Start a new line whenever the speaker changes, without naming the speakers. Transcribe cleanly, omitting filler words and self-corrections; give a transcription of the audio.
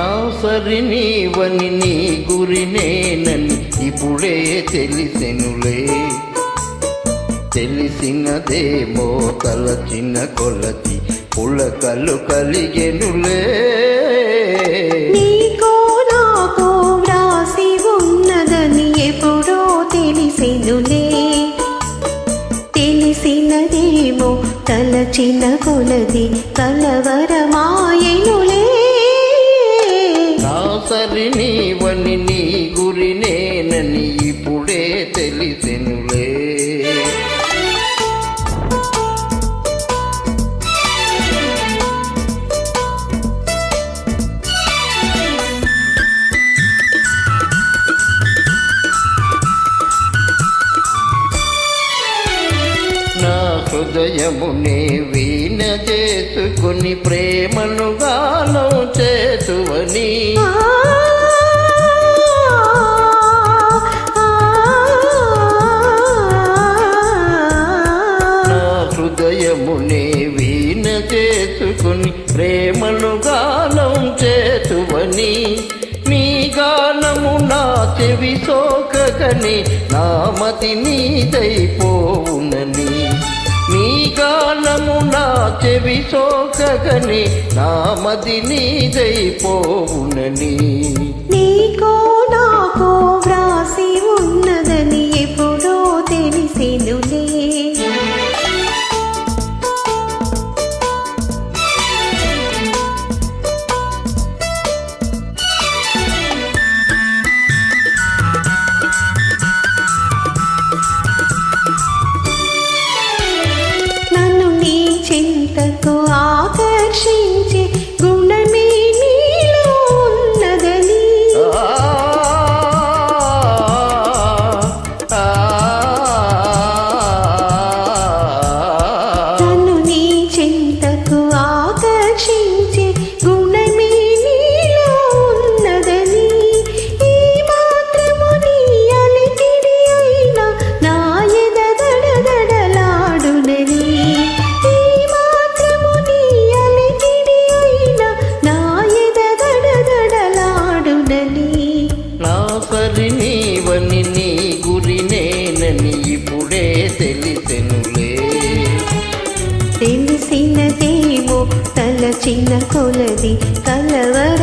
నా సరి నీవని నీ గురినేనని ఇప్పుడే తెలిసెనులే. తెలిసినదేమో తలచిన కొలది పులకలు కలిగెనులే.
నీకో నాకో వ్రాసి ఉన్నదని ఎప్పుడో తెలిసెనులే. తెలిసినదేమో తలచిన కొలది కలవరమాయెనులే.
నా సరి నీవని నీ గురినేనని ఇప్పుడే తెలిసెనులే. నా హృదయమునే వీణ చేసుకుని ప్రేమను గానం చేతువని. నా హృదయమునే వీణ చేసుకుని ప్రేమను గానం చేతువని. నీ గానము నా చెవి సోకగని నా మతి నీదైపోవునని. నీ గానము నా చెవి సోకగని నా మతి నీదైపోవునని.
నీకో నాకో వ్రాసి ఉన్నదని ఎప్పుడో తెలిసెనులే. చింతకు ఆకర్షించే గుణమే నీలో ఉన్నదని. నన్ను నీ చింతకు ఆకర్షించే గుణమే నీలో ఉన్నదని. ఈ మాత్రము నీ అలికిడి అయినా నా ఎద దడదడలాడునని.
నా సరి నీవని నీ గురినేనని ఇప్పుడే తెలిసెనులే.
తెలిసినదేమో తలచిన కొలది కలవర